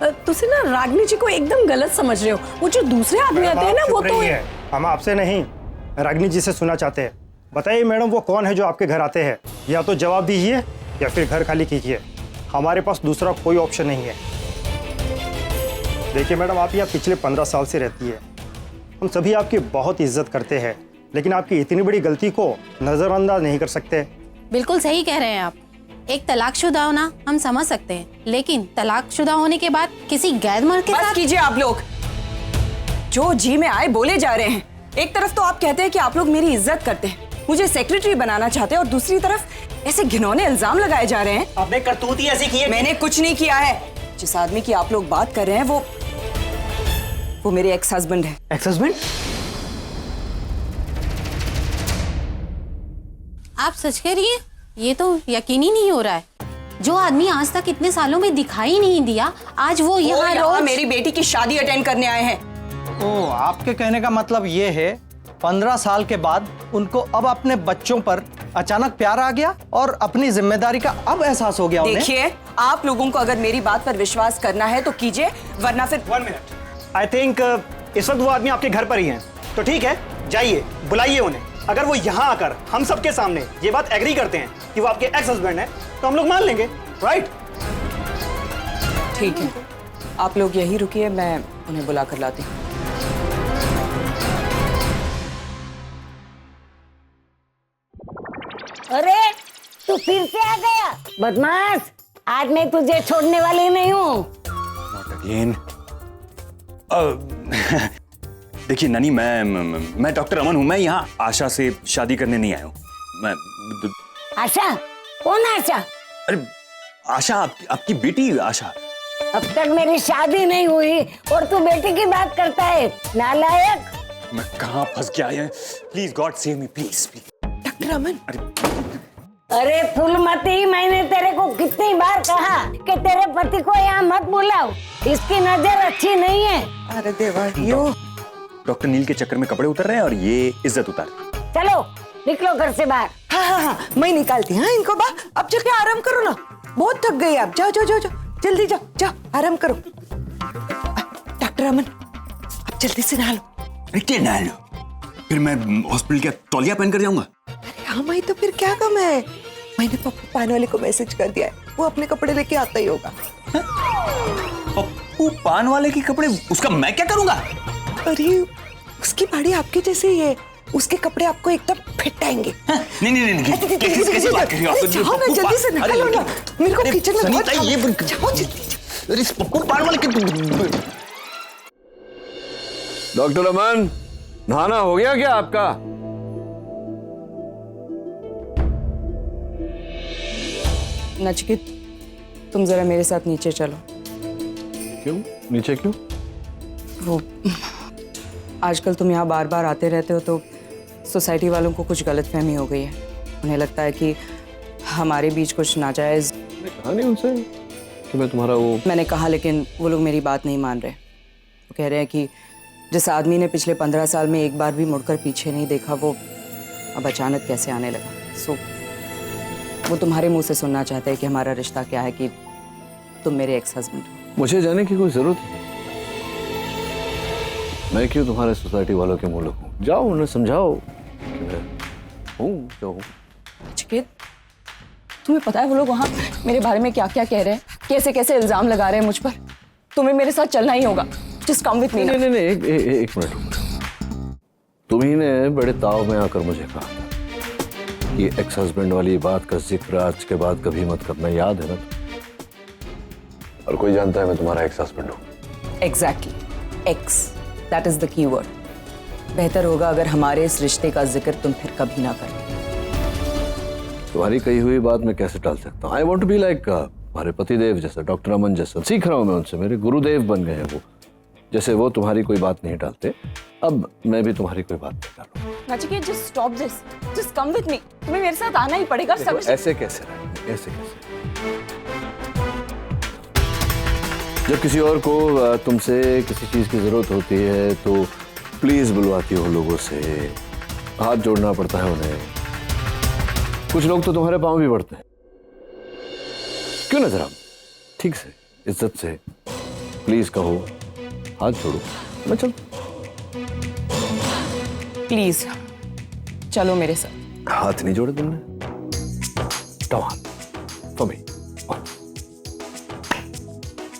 तुसी ना रागनी जी को एकदम गलत समझ रहे हो। वो जो दूसरे आदमी आते हैं ना वो तो हम आपसे नहीं रागनी जी से सुनना चाहते हैं। बताइए मैडम वो कौन है जो आपके घर आते हैं? या तो जवाब दीजिए या फिर घर खाली कीजिए। हमारे पास दूसरा कोई ऑप्शन नहीं है। देखिए मैडम आप यहाँ पिछले 15 साल से रहती है। हम सभी आपकी बहुत इज्जत करते हैं, लेकिन आपकी इतनी बड़ी गलती को नजरअंदाज नहीं कर सकते। बिल्कुल सही कह रहे हैं आप। एक तलाकशुदा होना हम समझ सकते हैं, लेकिन तलाकशुदा होने के बाद किसी गैर मर्द के साथ। बस कीजिए आप लोग, जो जी में आए बोले जा रहे हैं। एक तरफ तो आप कहते हैं कि आप लोग मेरी इज्जत करते हैं, मुझे सेक्रेटरी बनाना चाहते हैं, और दूसरी तरफ ऐसे घिनौने इल्जाम लगाए जा रहे हैं। आपने करतूत ही ऐसी की है। मैंने कुछ नहीं किया है। जिस आदमी की आप लोग बात कर रहे हैं वो मेरे एक्स हस्बैंड है। Ex husband? आप सच कह रही हैं? ये तो यकीन ही नहीं हो रहा है। जो आदमी आज तक इतने सालों में दिखाई नहीं दिया, आज वो यहाँ रोज मेरी बेटी की शादी अटेंड करने आए हैं। ओह, आपके कहने का मतलब ये है 15 साल के बाद उनको अब अपने बच्चों पर अचानक प्यार आ गया और अपनी जिम्मेदारी का अब एहसास हो गया उन्हें। देखिए आप लोगों को अगर मेरी बात पर विश्वास करना है तो कीजिए, वरना फिर 1 मिनट। आई थिंक इस वक्त वो आदमी आपके घर पर ही हैं। तो ठीक है, जाइए बुलाइए उन्हें। अगर वो यहाँ आकर हम सबके सामने ये बात एग्री करते हैं कि वो आपके एक्स हस्बैंड हैं, तो हम लोग मान लेंगे, राइट? ठीक है, आप लोग यही रुकिए, मैं उन्हें बुला कर लाती हूँ। अरे तू फिर से आ गया बदमाश, आज मैं तुझे छोड़ने वाली नहीं हूँ। देखिए नानी, मैं डॉक्टर अमन हूँ। मैं यहाँ आशा से शादी करने नहीं आया हूँ। मैं आशा? कौन आशा? अरे आशा, आपकी बेटी आशा। अब तक मेरी शादी नहीं हुई और तू बेटी की बात करता है, नालायक। मैं कहाँ फंस गया है? Please God save me, please please. Doctor Aman, अरे फूलमती, मैंने तेरे को कितनी बार कहा कि तेरे पति को यहाँ मत बुलाओ, इसकी नजर अच्छी नहीं है। अरे देवा, यो डॉक्टर नील के चक्कर में कपड़े उतर रहे हैं और ये इज्जत उतार। चलो निकलो घर से बाहर। हाँ, मैं निकालती हूँ इनको बाहर। अब जाके आराम करो ना, बहुत थक गई आप। जाओ जाओ जाओ जाओ, जल्दी जाओ जाओ, आराम करो। डॉक्टर अमन, अब जल्दी से नहा लो। अरे क्या नहा लो? फिर मैं हॉस्पिटल का तौलिया पहन कर जाऊंगा? हाँ भाई, तो फिर क्या कम है? मैंने पप्पू पान वाले को मैसेज कर दिया है, वो अपने कपड़े लेके आता ही होगा। पप्पू पान वाले के कपड़े? उसका मैं क्या करूंगा? अरे उसकी बाड़ी आपके जैसे ही है, उसके कपड़े आपको एकदम फिट आएंगे। नहीं नहीं नहीं, कैसी बात कर रही हो आप? जाओ ना, जल्दी से निकलो ना, मेरे को किचन में बहुत ये जाओ जल्दी। अरे पप्पू पान वाले के। डॉक्टर अमन, नहाना हो गया क्या आपका? नचिकेत, तुम जरा मेरे साथ नीचे चलो। क्यों नीचे क्यों? वो आजकल तुम यहाँ बार बार आते रहते हो तो सोसाइटी वालों को कुछ गलतफहमी हो गई है। उन्हें लगता है कि हमारे बीच कुछ नाजायज। मैंने कहा नहीं उनसे कि मैं तुम्हारा वो। मैंने कहा, लेकिन वो लोग मेरी बात नहीं मान रहे। वो कह रहे हैं कि जिस आदमी ने पिछले 15 साल में एक बार भी मुड़कर पीछे नहीं देखा, वो अब अचानक कैसे आने लगा। सो वो तुम्हारे मुंह से सुनना चाहते हैं कि हमारा रिश्ता क्या है, कि तुम मेरे एक्स हस्बैंड हो। मुझे जाने की कोई जरूरत नहीं। मैं क्यों तुम्हारे सोसाइटी वालों के मुंह लगूं? जाओ उन्हें समझाओ कि मैं हूँ जो हूँ। नचिकेत, तुम्हें पता है वो लोग वहाँ मेरे बारे में क्या क्या कह रहे हैं, कैसे कैसे इल्जाम लगा रहे हैं मुझ पर। तुम्हें मेरे साथ चलना ही होगा। जस्ट कम विद मी। नहीं, एक मिनट। तुम्ही ने बड़े ताव में आकर मुझे कहा था कि एक्स हस्बैंड वाली बात का जिक्र आज के बाद कभी मत करना, याद है ना? और कोई जानता है मैं तुम्हारा एक्स हस्बैंड हूँ। Exactly, x, that is the key word. बेहतर होगा अगर हमारे इस रिश्ते का जिक्र तुम फिर कभी ना करें। तुम्हारी कही हुई बात मैं कैसे टाल सकता हूँ? I want to be like हमारे पतिदेव जैसा, डॉक्टर अमन जैसा। सीख रहा हूँ मैं उनसे, मेरे गुरुदेव बन गए हैं वो। जैसे वो तुम्हारी कोई बात नहीं टालते, अब मैं भी तुम्हारी कोई बात नहीं टालूंगा। Nachiket, just stop this, just come with me. तुम्हें मेरे साथ आना ही पड़ेगा। समझ? ऐसे कैसे रहेंगे? ऐसे कैसे? जब किसी और को तुमसे किसी चीज की जरूरत होती है तो प्लीज बुलवाती हो लोगों से, हाथ जोड़ना पड़ता है उन्हें। कुछ लोग तो तुम्हारे पांव भी पड़ते हैं। क्यों ना जरा ठीक से, इज्जत से प्लीज कहो, हाथ छोड़ो, मैं चल। प्लीज चलो मेरे साथ। हाथ नहीं जोड़े तुमने? Come on, for me.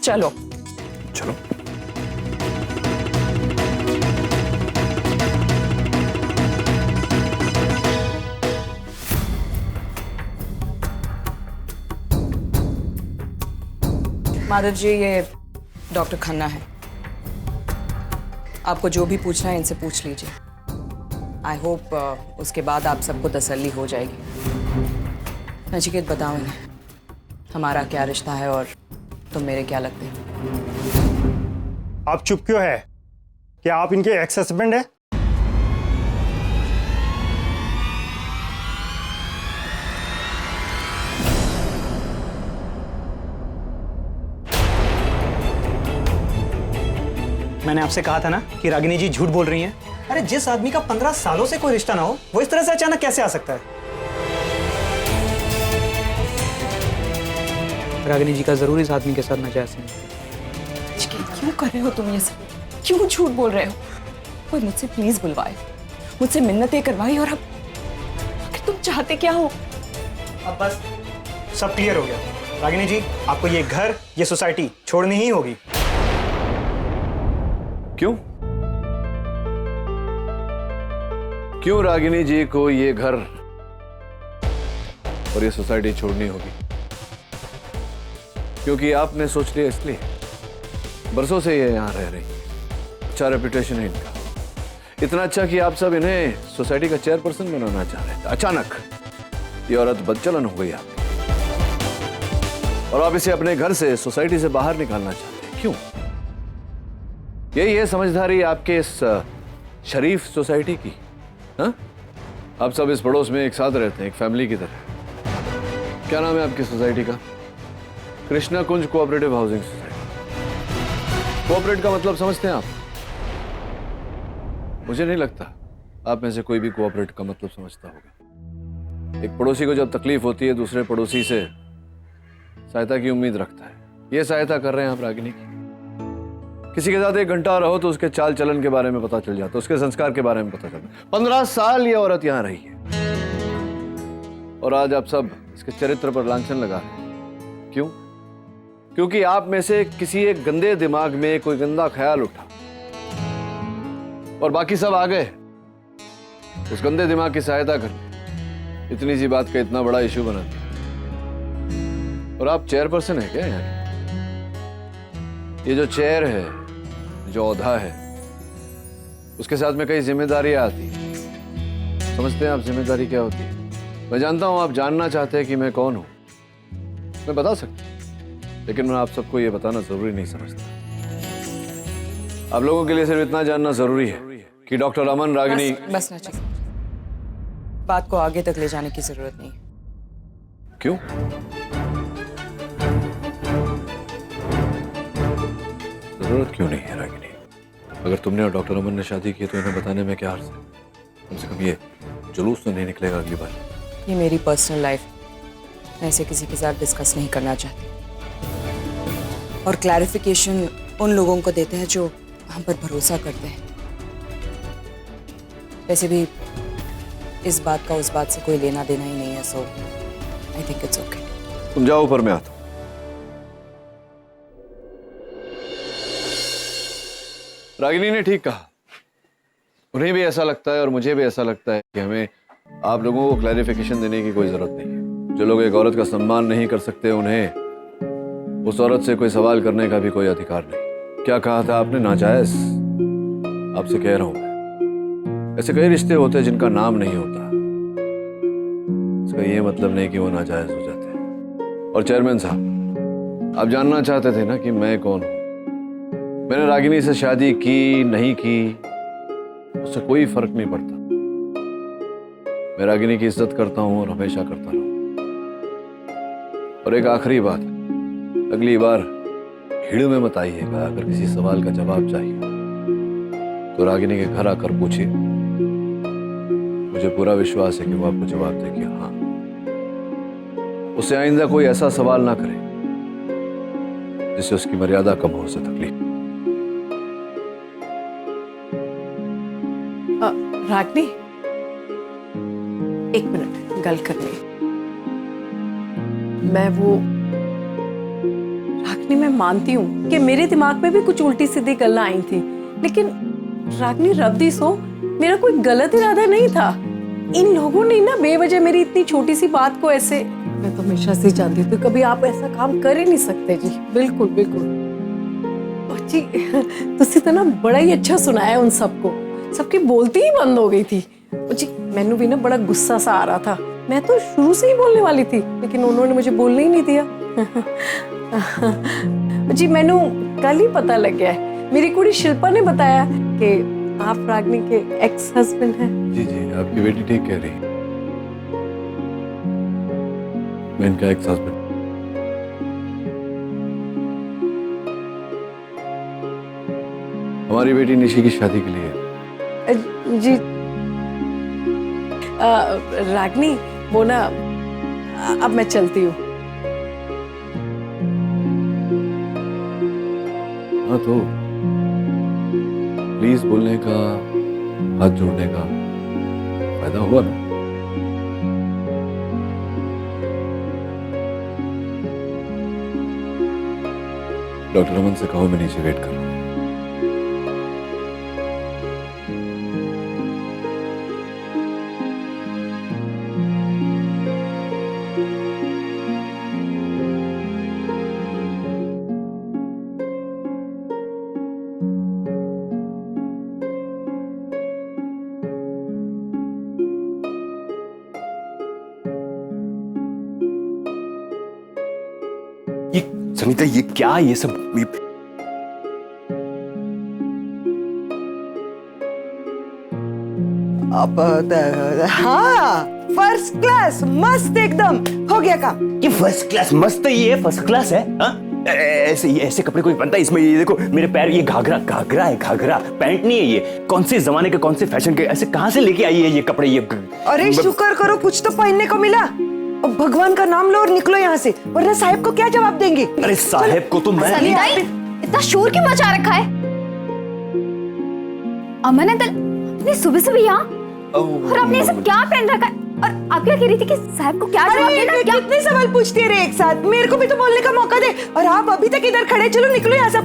चलो। चलो। माधव जी, ये डॉक्टर खन्ना है। आपको जो भी पूछना है इनसे पूछ लीजिए। आई होप उसके बाद आप सबको तसल्ली हो जाएगी। नचिकेत, बताओ इन्हें हमारा क्या रिश्ता है और तुम मेरे क्या लगते हैं। आप चुप क्यों है? क्या आप इनके एक्स हस्बैंड है? मैंने आपसे कहा था ना कि रागिनी जी झूठ बोल रही हैं। अरे जिस आदमी का 15 सालों से कोई रिश्ता ना हो, वो इस तरह से अचानक कैसे आ सकता है? रागिनी जी का जरूर इस आदमी के साथ नाजायज है। क्यों कर रहे हो तुम ये सब? क्यों झूठ बोल रहे हो? कोई मुझसे प्लीज बुलवाए, मुझसे मिन्नतें करवाई, और अब आखिर तुम चाहते क्या हो? अब बस सब क्लियर हो गया। रागिनी जी, आपको ये घर, ये सोसाइटी छोड़नी ही होगी। क्यों? क्यों रागिनी जी को ये घर और ये सोसाइटी छोड़नी होगी? क्योंकि आपने सोच लिया इसलिए? बरसों से ये यहां रह रही, अच्छा रेपुटेशन है इनका, इतना अच्छा कि आप सब इन्हें सोसाइटी का चेयरपर्सन बनाना चाह रहे थे। अचानक ये औरत बदचलन हो गई आपकी, और आप इसे अपने घर से, सोसाइटी से बाहर निकालना चाहते हैं। क्यों? यही है समझदारी आपके इस शरीफ सोसाइटी की? हाँ? आप सब इस पड़ोस में एक साथ रहते हैं, एक फैमिली की तरह। क्या नाम है आपकी सोसाइटी का? कृष्णा कुंज कोऑपरेटिव हाउसिंग सोसाइटी। कोऑपरेट का मतलब समझते हैं आप? मुझे नहीं लगता आप में से कोई भी कोऑपरेट का मतलब समझता होगा। एक पड़ोसी को जब तकलीफ होती है, दूसरे पड़ोसी से सहायता की उम्मीद रखता है। ये सहायता कर रहे हैं आप रागिनी की। किसी के साथ 1 घंटा रहो तो उसके चाल चलन के बारे में पता चल जाता, उसके संस्कार के बारे में पता चलता। 15 साल ये औरत यहां रही है, और आज आप सब इसके चरित्र पर लांछन लगा रहे हैं। क्यों? क्योंकि आप में से किसी एक गंदे दिमाग में कोई गंदा ख्याल उठा, और बाकी सब आ गए उस गंदे दिमाग की सहायता करने। इतनी सी बात का इतना बड़ा इशू बना दिया। और आप चेयरपर्सन है क्या यहाँ? ये जो चेयर है, जो औधा है, उसके साथ में कई जिम्मेदारियां आती हैं। समझते हैं आप जिम्मेदारी क्या होती है? मैं जानता हूं आप जानना चाहते हैं कि मैं कौन हूं। मैं बता सकता हूं, लेकिन मैं आप सबको ये बताना जरूरी नहीं समझता। आप लोगों के लिए सिर्फ इतना जानना जरूरी है कि डॉक्टर अमन रागिनी। बस नचिकेत, बात को आगे तक ले जाने की जरूरत नहीं। क्यों? जरूरत क्यों नहीं है रागिनी? अगर तुमने और डॉक्टर अमन ने शादी की तो इन्हें बताने में क्या हर्ज है? कम से कम ये जुलूस तो नहीं निकलेगा अगली बार। ये मेरी पर्सनल लाइफ, मैं इसे किसी के साथ डिस्कस नहीं करना चाहती। और क्लैरिफिकेशन उन लोगों को देते हैं जो हम पर भरोसा करते हैं। वैसे भी इस बात का उस बात से कोई लेना देना ही नहीं है, सो आई थिंक इट्स ओके। तुम जाओ, ऊपर मैं आता हूं। रागिनी ने ठीक कहा। उन्हें भी ऐसा लगता है और मुझे भी ऐसा लगता है कि हमें आप लोगों को क्लैरिफिकेशन देने की कोई जरूरत नहीं है। जो लोग एक औरत का सम्मान नहीं कर सकते, उन्हें उस औरत से कोई सवाल करने का भी कोई अधिकार नहीं। क्या कहा था आपने? नाजायज? आपसे कह रहा हूं मैं, ऐसे कई रिश्ते होते हैं जिनका नाम नहीं होता। इसका ये मतलब नहीं कि वो नाजायज हो जाते हैं। और चेयरमैन साहब, आप जानना चाहते थे ना कि मैं कौन हूं। मैंने रागिनी से शादी की नहीं की, उससे कोई फर्क नहीं पड़ता। मैं रागिनी की इज्जत करता हूं और हमेशा करता रहूं। और एक आखिरी बात, अगली बार भीड़ में मत आइएगा। अगर किसी सवाल का जवाब चाहिए तो रागिनी के घर आकर पूछिए। मुझे पूरा विश्वास है कि वो आपको जवाब देगी हाँ। उससे आइंदा कोई ऐसा सवाल ना करे जिससे उसकी मर्यादा कम हो उसे तकलीफ। रागनी, एक मिनट गल करनी। रागनी, मैं मानती हूँ कि मेरे दिमाग में भी कुछ उल्टी सीधी गल्ला आई थी, लेकिन रागनी रब दी सो मेरा कोई गलत इरादा नहीं था। इन लोगों ने ना बेवजह मेरी इतनी छोटी सी बात को ऐसे, मैं तो हमेशा से जानती थी कभी आप ऐसा काम कर ही नहीं सकते जी। बिल्कुल बिल्कुल। और जी तुसी तो ना बड़ा ही अच्छा सुनाया उन सबको, सबकी बोलती ही बंद हो गई थी। और जी मैनू भी ना बड़ा गुस्सा सा आ रहा था, मैं तो शुरू से ही बोलने वाली थी, लेकिन उन्होंने मुझे बोलने ही नहीं दिया। जी मैनू कल ही पता लग गया है, मेरी कुड़ी शिल्पा ने बताया कि आप रागनी के एक्स हस्बैंड हैं। जी जी, आपकी बेटी ठीक कह रही है, मैं इनका एक्स हस्बैंड। हमारी बेटी निशी की शादी के लिए। जी रागनी, वो ना अब मैं चलती हूँ। हाँ तो प्लीज बोलने का, हाथ जोड़ने का फायदा हुआ ना। डॉक्टर रमन से कहो मैं नीचे वेट कर रहा हूँ। ये सनीता, ये क्या, ये सब हाँ, फर्स्ट क्लास, मस्त एकदम, हो गया काम। ये फर्स्ट क्लास मस्त है, ये फर्स्ट क्लास है। हाँ ऐसे ये ऐसे कपड़े कोई बनता है? इसमें ये देखो मेरे पैर, ये घाघरा घाघरा है, घाघरा पैंट नहीं है। ये कौन से जमाने के, कौन से फैशन के, ऐसे कहाँ से लेके आई है ये कपड़े? ये अरे शुक्र करो कुछ तो पहनने को मिला। अब भगवान का नाम लो और निकलो यहाँ से, वरना साहब को क्या जवाब देंगे? अरे साहब को तो मैं इतना शोर क्यों मचा रखा है? अमन अंकल, इतनी सुबह सुबह यहाँ, और आपने ये सब क्या पहन रखा है? और आप क्या कह रही थी कि साहब को क्या जवाब देना? क्या कितने सवाल पूछती है एक साथ? मेरे को भी तो बोलने का मौका दे। और आप अभी तक इधर खड़े, चलो निकलो यहाँ से।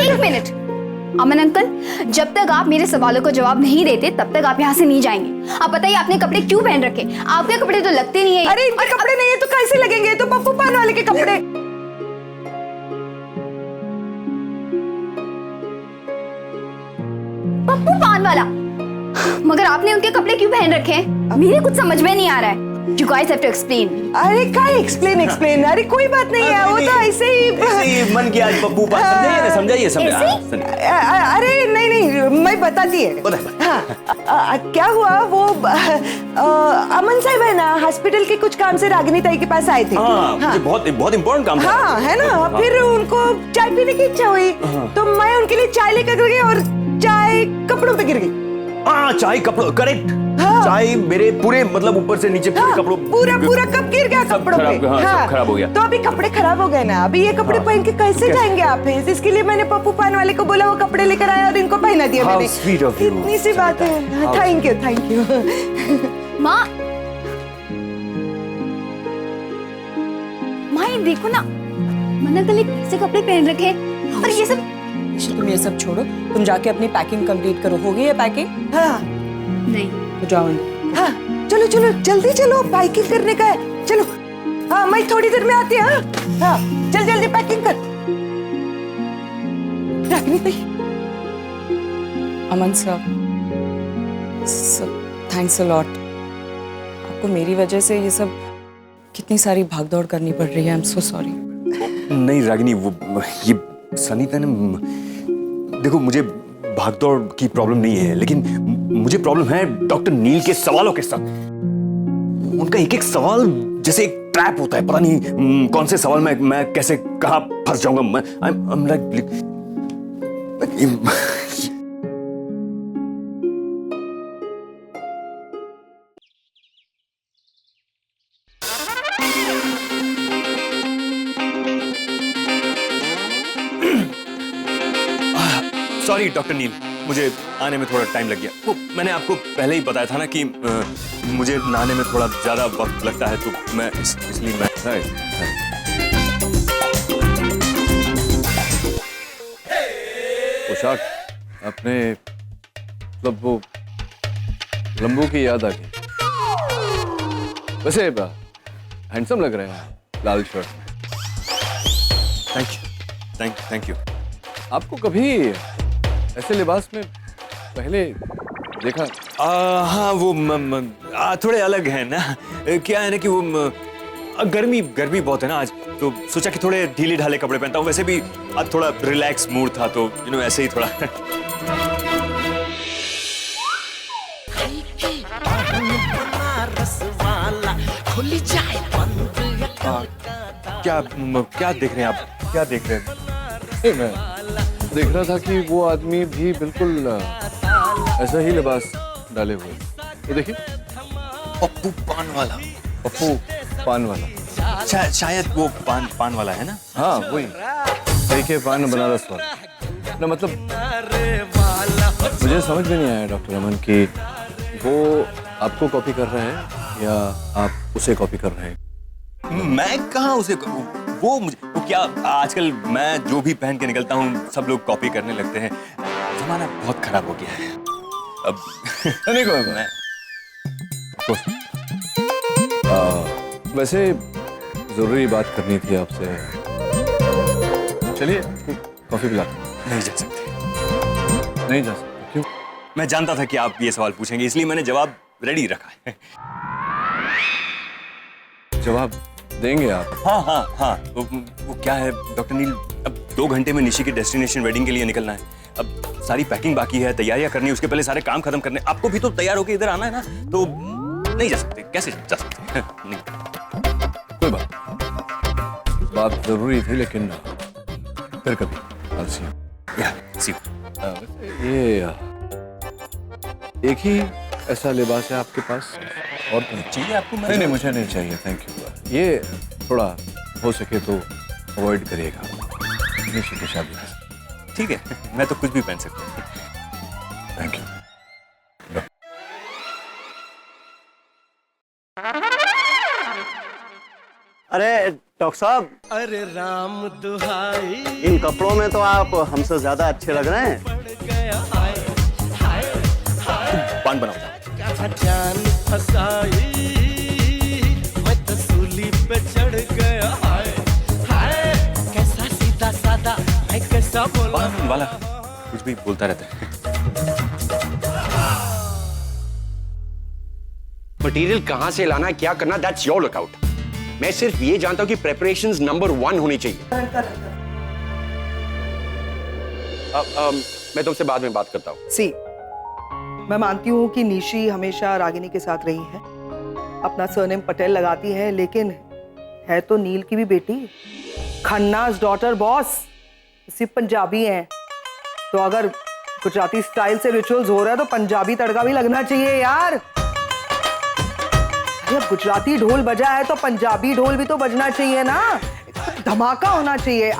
एक मिनट अमन अंकल, जब तक आप मेरे सवालों को जवाब नहीं देते तब तक आप यहाँ से नहीं जाएंगे। आप बताइए आपने कपड़े क्यों पहन रखे? आपके कपड़े तो लगते नहीं है। अरे इनके कपड़े नहीं है तो कैसे लगेंगे? तो पप्पू पान वाले के कपड़े। पप्पू पान वाला? मगर आपने उनके कपड़े क्यों पहन रखे हैं? मेरे कुछ समझ में नहीं आ रहा है। You guys have to explain. अरे क्या explain? अरे कोई बात नहीं है, वो तो ऐसे ही मन किया आज पप्पू पान। समझाइए अरे नहीं मैं बताती है। हाँ, क्या हुआ, वो अमन साहब है ना, हॉस्पिटल के कुछ काम से रागिनी ताई के पास आए थे। हाँ, बहुत इम्पोर्टेंट काम था। हाँ है ना, फिर उनको चाय पीने की इच्छा हुई, तो मैं उनके लिए चाय लेकर गई और चाय कपड़ों पे गिर गई। हाँ, चाय कपड़ों, करेक्ट। हाँ। चाय मेरे पूरे मतलब ऊपर से नीचे पूरे कपड़ों, पूरा कप गिर गया कपड़ों पे। हाँ, सब खराब हो गया। तो अभी कपड़े खराब हो गए ना, अभी ये कपड़े पहन के कैसे जाएंगे आप? इसके लिए मैंने पप्पू पान वाले को बोला, वो कपड़े लेकर आया और इनको पहना दिया मैंने। इतनी सी बात है। Thank you. माँ ये देखो ना, मना गले कैसे कपड़े पहन रखे, और ये सब। तुम ये सब छोड़ो, तुम जाके अपनी पैकिंग कंप्लीट करो। हो गई है पैकिंग? हाँ नहीं तो जाओ अंदर। हाँ चलो जल्दी चलो, पैकिंग करने का है। चलो हाँ, मैं थोड़ी देर में आती हूँ। हाँ जल्दी पैकिंग कर। रागिनी भाई। अमन साहब, थैंक्स अ लॉट। आपको मेरी वजह से ये सब कितनी सारी भागदौड़ करनी पड़ रही है। I am so sorry. नहीं रागिनी, वो ये सनीता ने, देखो मुझे भागदौड़ की प्रॉब्लम नहीं है, लेकिन मुझे प्रॉब्लम है डॉक्टर नील के सवालों के साथ। उनका एक एक सवाल जैसे एक ट्रैप होता है, पता नहीं कौन से सवाल में मैं कैसे कहाँ फंस जाऊंगा। मैं I'm like सॉरी डॉक्टर नील, मुझे आने में थोड़ा टाइम लग गया। वो मैंने आपको पहले ही बताया था ना कि मुझे नहाने में थोड़ा ज्यादा वक्त लगता है, तो मैं इसलिए मैं पोशाक अपने मतलब वो लंबू की याद आ गई। वैसे हैंडसम लग रहे हैं लाल शर्ट में। Thank you. आपको कभी ऐसे लिबास में पहले देखा? हाँ, वो थोड़े अलग है ना। क्या है ना कि वो गर्मी बहुत है ना आज, तो सोचा कि थोड़े ढीले ढाले कपड़े पहनता हूँ। वैसे भी आज थोड़ा रिलैक्स मूड था, तो ऐसे ही थोड़ा क्या देख रहे हैं आप? क्या देख रहे हैं? मैं देख रहा था कि वो आदमी भी बिल्कुल ऐसा ही लिबास डाले हुए। तो देखिए, पप्पू पान वाला। शायद वो पान वाला है ना? हाँ वही, देखिए पान बनारस वाला ना। मतलब मुझे समझ में नहीं आया डॉक्टर अमन कि वो आपको कॉपी कर रहे हैं या आप उसे कॉपी कर रहे हैं। मैं कहाँ उसे, वो क्या, आजकल मैं जो भी पहन के निकलता हूँ सब लोग कॉपी करने लगते हैं। जमाना बहुत खराब हो गया है अब। नहीं कोई मैं वैसे जरूरी बात करनी थी आपसे। चलिए कॉफी पिला। नहीं जा सकते। क्यों? मैं जानता था कि आप ये सवाल पूछेंगे, इसलिए मैंने जवाब रेडी रखा है। जवाब देंगे आप? हाँ। वो क्या है डॉक्टर नील, अब 2 घंटे में निशी के डेस्टिनेशन वेडिंग के लिए निकलना है। अब सारी पैकिंग बाकी है, तैयारियां करनी है, उसके पहले सारे काम खत्म करने। आपको भी तो तैयार होकर इधर आना है ना, तो नहीं जा सकते। कैसे जा सकते? नहीं। कोई बात जरूरी थी, लेकिन फिर कभी। ये एक ही ऐसा लिबास है आपके पास और चाहिए आपको? नहीं, मुझे नहीं चाहिए, थैंक यू। ये थोड़ा हो सके तो अवॉइड करिएगा निशी की शादी में। ठीक है, मैं तो कुछ भी पहन सकता हूँ। Thank you. अरे डॉक्टर साहब, अरे राम दुहाई, इन कपड़ों में तो आप हमसे ज्यादा अच्छे लग रहे हैं। पान बनाओ। जान फसाई, मैं तो सूली पे चढ़ गया। हाय हाय, कैसा सीधा साधा, मैं कैसा बोला। पान वाला कुछ भी बोलता रहता है। मटेरियल कहां से लाना, क्या करना, दैट्स योर लुकआउट। मैं सिर्फ ये जानता हूं कि प्रिपरेशंस नंबर 1 होनी चाहिए। मैं तुमसे बाद में बात करता हूं। सी, मैं मानती हूँ कि निशी हमेशा रागिनी के साथ रही है, अपना सरनेम पटेल लगाती है, लेकिन है तो नील की भी बेटी, खन्ना's डॉटर बॉस। सिर्फ पंजाबी हैं, तो अगर गुजराती स्टाइल से रिचुअल्स हो रहा है तो पंजाबी तड़का भी लगना चाहिए यार। जब गुजराती ढोल बजा है तो पंजाबी ढोल भी तो बजना चाहिए ना, धमाका होना चाहिए।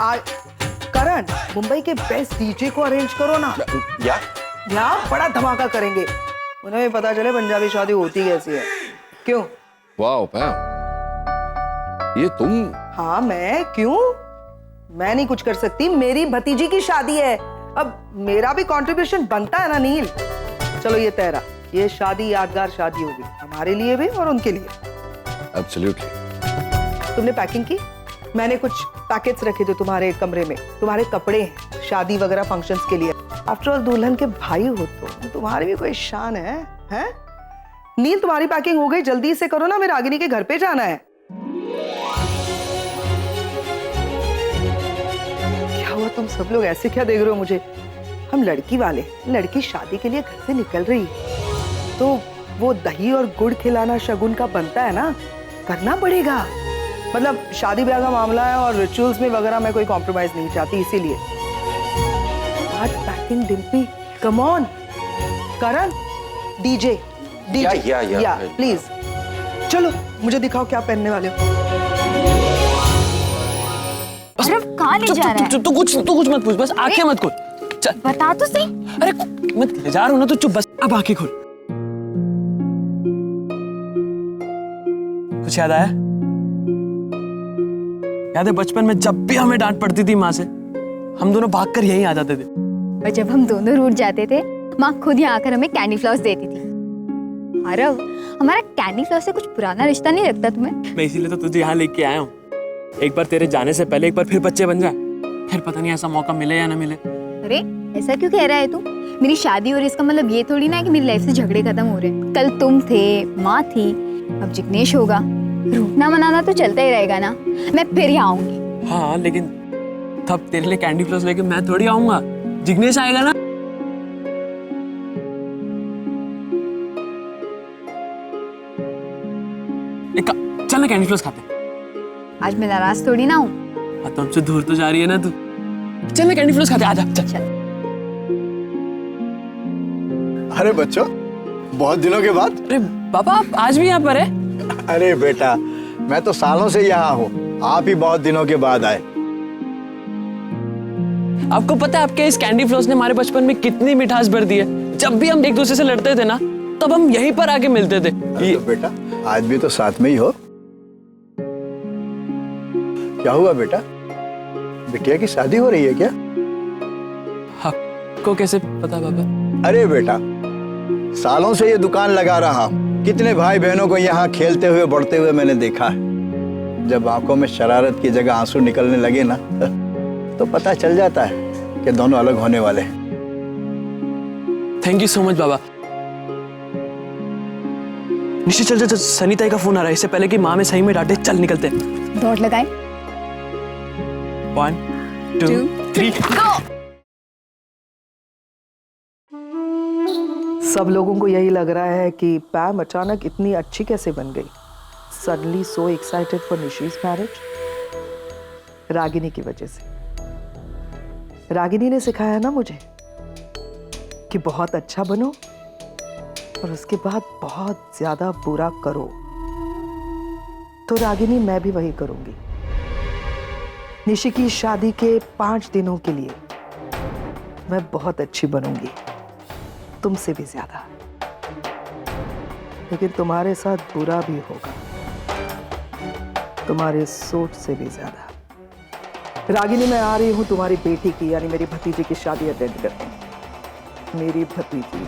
करण, मुंबई के बेस्ट डीजे को अरेंज करो ना यार, बड़ा धमाका करेंगे। उन्हें भी पता चले पंजाबी शादी होती कैसी है। क्यों? वाओ पैम, ये तुम? हाँ, मैं क्यों? मैं नहीं कुछ कर सकती, मेरी भतीजी की शादी है, अब मेरा भी कंट्रीब्यूशन बनता है ना नील। चलो ये तेरा, ये शादी यादगार शादी होगी हमारे लिए भी और उनके लिए। एब्सोल्युटली। तुमने पैकिंग की? मैंने कुछ पैकेट्स रखे थे तुम्हारे कमरे में, तुम्हारे कपड़े हैं शादी वगैरह फंक्शंस के लिए। आफ्टर ऑल दुल्हन के भाई हो तो तुम्हारी भी कोई शान है, हैं? नील, तुम्हारी पैकिंग हो गई, जल्दी से करो ना, मेरे रागिनी के घर पे जाना है। क्या हुआ, तुम सब लोग ऐसे क्या देख रहे हो मुझे? हम लड़की वाले, लड़की शादी के लिए घर से निकल रही तो वो दही और गुड़ खिलाना शगुन का बनता है ना, करना पड़ेगा। मतलब शादी ब्याह का मामला है और रिचुअल्स में वगैरह मैं कोई कॉम्प्रोमाइज नहीं चाहती, इसीलिए। आज packing Dimpy, come on. Karan, DJ या प्लीज चलो, मुझे दिखाओ क्या पहनने वाले हो। कहाँ ले जा रहा है? तू कुछ मत पूछ, बस आंखें मत खोल। चल बता तो सही। अरे मत ले जा रहा हूं ना, तो चुप बस। अब आंखें खोल। कुछ याद आया? याद है बचपन में जब भी हमें डांट पड़ती थी माँ से, हम दोनों भागकर यहीं आ जाते थे। और जब हम दोनों रूठ जाते थे, माँ खुद यहाँ आकर हमें कैंडी फ्लॉस देती थी। आरव, हमारा कैंडी फ्लॉस से कुछ पुराना रिश्ता नहीं लगता तुम्हें? मैं इसीलिए तो तुझे यहाँ लेके आया हूँ। एक बार तेरे जाने से पहले एक बार फिर बच्चे बन जा, फिर पता नहीं ऐसा मौका मिले या ना मिले। अरे ऐसा क्यों कह रहा है तू? मेरी शादी हो रही, इसका मतलब ये थोड़ी ना है कि मेरी लाइफ से झगड़े खत्म हो रहे हैं। कल तुम थे, माँ थी, अब जिग्नेश होगा। रूठना मनाना तो चलता ही रहेगा ना। मैं फिर यहाँ आऊंगी। हाँ, लेकिन तब तेरे लिए कैंडी फ्लॉस लेके मैं थोड़ी आऊंगा, जिग्नेश आएगा ना। चल ना कैंडी फ्लॉस खाते। आज मैं नाराज थोड़ी ना हूँ। हाँ, तो हमसे दूर तो जा रही है ना तू। चल ना कैंडी फ्लॉस खाते, आजा चल। अरे बच्चों, बहुत दिनों के बाद। अरे पापा, आप आज भी यहाँ पर है? अरे बेटा, मैं तो सालों से यहाँ हूँ, आप ही बहुत दिनों के बाद आए। आपको पता है आपके इस कैंडी फ्लॉस ने हमारे बचपन में कितनी मिठास भर दी है। जब भी हम एक दूसरे से लड़ते थे ना, तब हम यहीं पर आके मिलते थे। ये तो बेटा, आज भी तो साथ में ही हो। क्या हुआ बेटा, बिटिया की शादी हो रही है क्या? आपको कैसे पता पापा? अरे बेटा, सालों से ये दुकान लगा रहा हूँ, कितने भाई बहनों को यहाँ खेलते हुए बढ़ते हुए मैंने देखा है। जब आंखों में शरारत की जगह आंसू निकलने लगे ना, तो पता चल जाता है कि दोनों अलग होने वाले हैं। थैंक यू सो मच बाबा। निश्चित चल चल, सनीताई का फोन आ रहा है, इससे पहले कि माँ में सही में डांटे। चल निकलते हैं। दौड़ लगाए। 1 2 3 गो। सब लोगों को यही लग रहा है कि पैम अचानक इतनी अच्छी कैसे बन गई। Suddenly so excited for Nishi's marriage. Ragini की वजह से। रागिनी ने सिखाया ना मुझे कि बहुत अच्छा बनो और उसके बाद बहुत ज्यादा बुरा करो। तो रागिनी, मैं भी वही करूंगी। निशी की शादी के 5 दिनों के लिए मैं बहुत अच्छी बनूंगी, तुमसे भी ज्यादा। लेकिन तुम्हारे साथ बुरा भी होगा, तुम्हारे सोच से भी ज्यादा। रागिनी, मैं आ रही हूं तुम्हारी बेटी की यानी मेरी भतीजी की शादी अटेंड करने। मेरी भतीजी